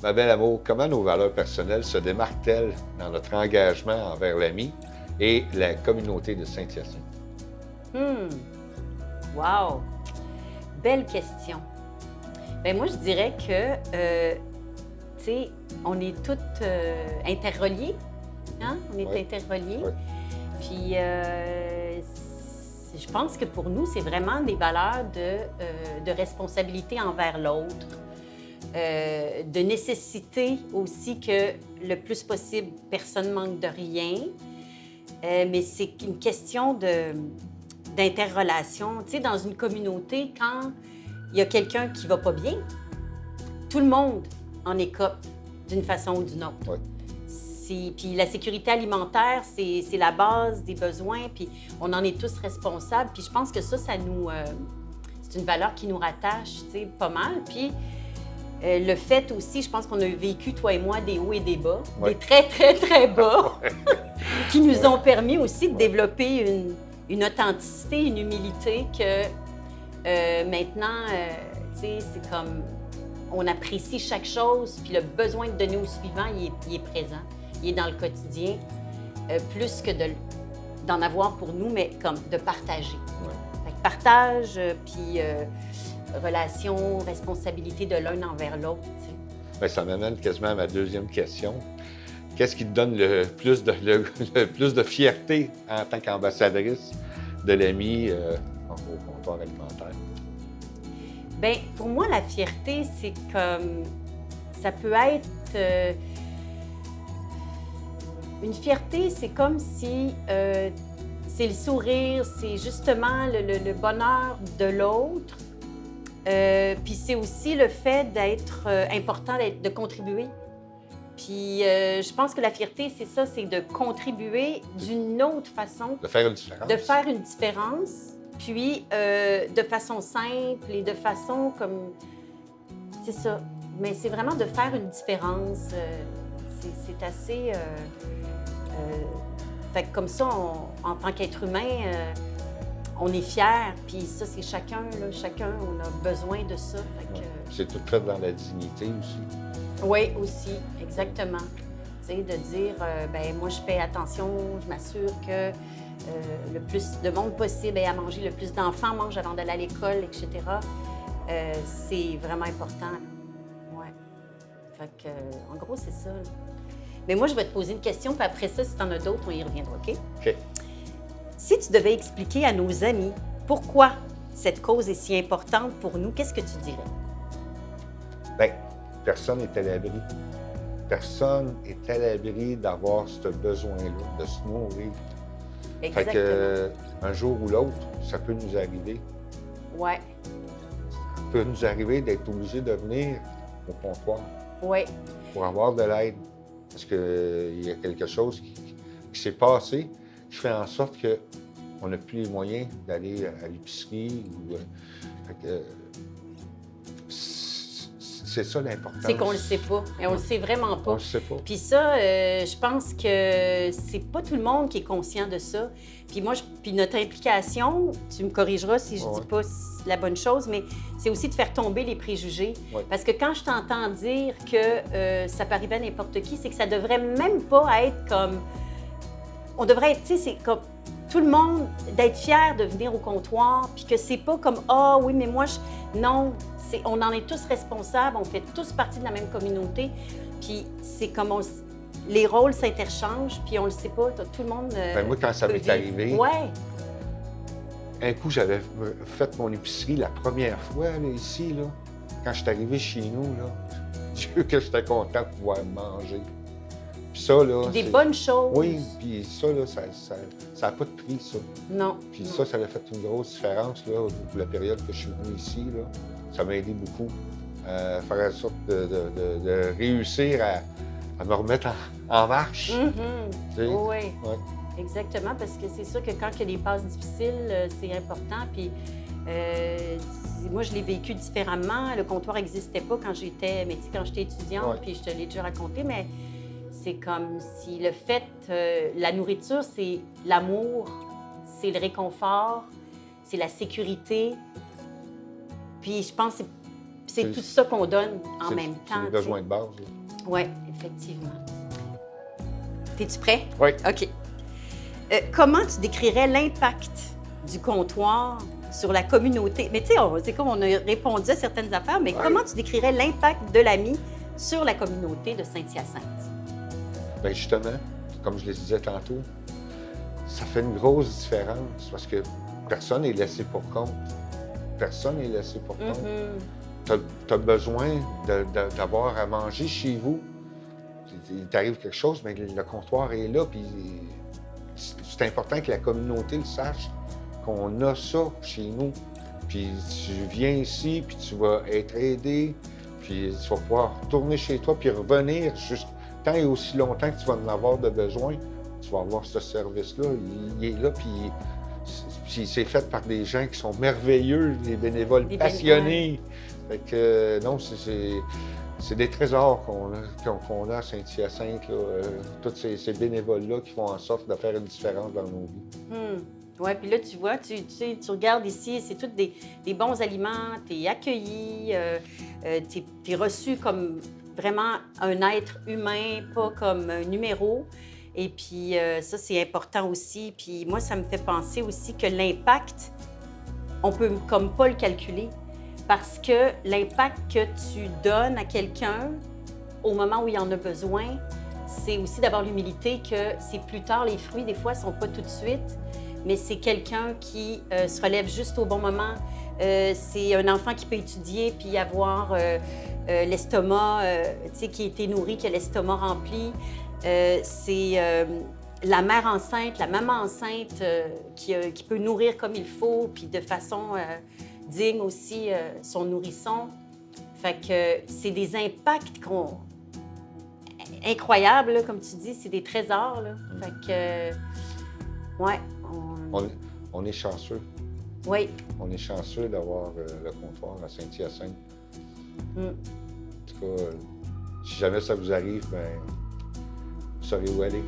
Ma belle amour, comment nos valeurs personnelles se démarquent-elles dans notre engagement envers l'ami et la communauté de Saint-Hyacinthe? Hmm. Wow! Belle question. Moi, je dirais que, tu sais, on est toutes interreliées, hein? On est Oui, interreliées. oui, Puis, je pense que pour nous, c'est vraiment des valeurs de responsabilité envers l'autre, de nécessité aussi que le plus possible, personne ne manque de rien. Mais c'est une question d'interrelation. Tu sais, dans une communauté, quand il y a quelqu'un qui va pas bien, tout le monde en écope d'une façon ou d'une autre. oui. Puis la sécurité alimentaire, c'est la base des besoins, puis on en est tous responsables. Puis je pense que ça c'est une valeur qui nous rattache, tu sais, pas mal. Puis le fait aussi, je pense qu'on a vécu, toi et moi, des hauts et des bas, Oui. des très, très, très bas, qui nous Oui. ont permis aussi de Oui. développer une authenticité, une humilité que maintenant, tu sais, c'est comme on apprécie chaque chose, puis le besoin de donner au suivant, il est présent, il est dans le quotidien, plus que d'en avoir pour nous, mais comme de partager. Oui. Fait que partage, puis relation, responsabilité de l'un envers l'autre, tu sais. Bien, ça m'amène quasiment à ma deuxième question. Qu'est-ce qui te donne le plus de fierté en tant qu'ambassadrice de l'AMI au comptoir alimentaire? Bien, pour moi, la fierté, c'est comme... Ça peut être... une fierté, c'est comme si c'est le sourire, c'est justement le bonheur de l'autre. Puis c'est aussi le fait d'être important, de contribuer. Puis je pense que la fierté, c'est ça, c'est de contribuer d'une autre façon, De faire une différence? de faire une différence, puis de façon simple et de façon comme... C'est ça. Mais c'est vraiment de faire une différence. C'est assez... fait que comme ça, en tant qu'être humain, on est fiers. Puis ça, c'est chacun, là, chacun, on a besoin de ça. Fait que, C'est tout fait dans la dignité aussi. oui, aussi, exactement. Tu sais, de dire, ben moi, je fais attention, je m'assure que le plus de monde possible ait à manger, le plus d'enfants mangent avant d'aller à l'école, etc. C'est vraiment important. Ouais. Fait que, en gros, c'est ça. Là. Mais moi, je vais te poser une question, puis après ça, si tu en as d'autres, on y reviendra, OK? OK. Si tu devais expliquer à nos amis pourquoi cette cause est si importante pour nous, qu'est-ce que tu dirais? Bien, personne n'est à l'abri. Personne n'est à l'abri d'avoir ce besoin-là, de se nourrir. Exactement. Fait que, un jour ou l'autre, ça peut nous arriver. Ouais, Ça peut nous arriver d'être obligé de venir au comptoir ouais, pour avoir de l'aide. Parce qu'il y a quelque chose qui s'est passé qui fait en sorte qu'on n'a plus les moyens d'aller à l'épicerie. Fait que, c'est ça l'importance. c'est qu'on le sait pas. Et on le sait vraiment On pas. le sait pas. Puis ça, je pense que c'est pas tout le monde qui est conscient de ça. Puis moi, puis notre implication, tu me corrigeras si je Ouais. dis pas la bonne chose, mais c'est aussi de faire tomber les préjugés. Ouais. Parce que quand je t'entends dire que ça peut arriver à n'importe qui, c'est que ça devrait même pas être comme... On devrait être, tu sais, c'est comme tout le monde d'être fier de venir au comptoir, puis que c'est pas comme « Ah oui, mais moi, non, on en est tous responsables, on fait tous partie de la même communauté, puis c'est comme les rôles s'interchangent, puis on le sait pas, tout le monde... Ben, moi, quand ça peut m'est vivre. arrivé, Ouais, un coup, j'avais fait mon épicerie la première fois là, ici, là. Quand je suis arrivé chez nous, là, Dieu que j'étais content de pouvoir manger. Puis ça, là... des bonnes choses. Oui, puis ça, là, ça n'a pas de prix, ça. Non. Puis non. ça a fait une grosse différence, là, pour la période que je suis venu ici, là. Ça m'a aidé beaucoup à faire en sorte de réussir à me remettre en marche. Mhm. Tu sais? Oui, Ouais. exactement, parce que c'est sûr que quand il y a des passes difficiles, c'est important. Puis moi, je l'ai vécu différemment. Le comptoir n'existait pas quand j'étais, mais tu sais, quand j'étais étudiante, Ouais. puis je te l'ai déjà raconté, mais c'est comme si le fait, la nourriture, c'est l'amour, c'est le réconfort, c'est la sécurité. Puis je pense que c'est tout ça qu'on donne en même temps. C'est les besoins de base. Oui, effectivement. Es-tu prêt? Oui. OK. Comment tu décrirais l'impact du comptoir sur la communauté? Mais tu sais, c'est comme on a répondu à certaines affaires, mais comment tu décrirais l'impact de l'AMI sur la communauté de Saint-Hyacinthe? Bien, justement, comme je le disais tantôt, ça fait une grosse différence parce que personne n'est laissé pour compte. Personne n'est laissé pour compte. Tu as besoin d'avoir à manger chez vous. Il t'arrive quelque chose, mais le comptoir est là, puis c'est important que la communauté le sache, qu'on a ça chez nous. Puis tu viens ici, puis tu vas être aidé, puis tu vas pouvoir retourner chez toi, puis revenir juste tant et aussi longtemps que tu vas en avoir de besoin. Tu vas avoir ce service-là, il est là, puis c'est fait par des gens qui sont merveilleux, des bénévoles passionnés. Fait que non, c'est des trésors qu'on a à Saint-Hyacinthe, tous ces bénévoles-là qui font en sorte de faire une différence dans nos vies. Oui, puis là, tu vois, tu regardes ici, c'est tous des bons aliments, tu es accueilli, tu es reçu comme vraiment un être humain, pas comme un numéro. Et puis ça, c'est important aussi. Puis moi, ça me fait penser aussi que l'impact, on peut comme pas le calculer. Parce que l'impact que tu donnes à quelqu'un au moment où il en a besoin, c'est aussi d'avoir l'humilité que c'est plus tard, les fruits, des fois, ne sont pas tout de suite, mais c'est quelqu'un qui se relève juste au bon moment. C'est un enfant qui peut étudier puis avoir l'estomac, qui a été nourri, qui a l'estomac rempli. C'est la mère enceinte, la maman enceinte qui peut nourrir comme il faut, puis de façon digne aussi son nourrisson. Fait que c'est des impacts incroyables, là, comme tu dis, c'est des trésors. Là. Fait que, ouais. On est chanceux. Oui. On est chanceux d'avoir le comptoir à Saint-Hyacinthe. En tout cas, si jamais ça vous arrive, ben, vous saurez où aller.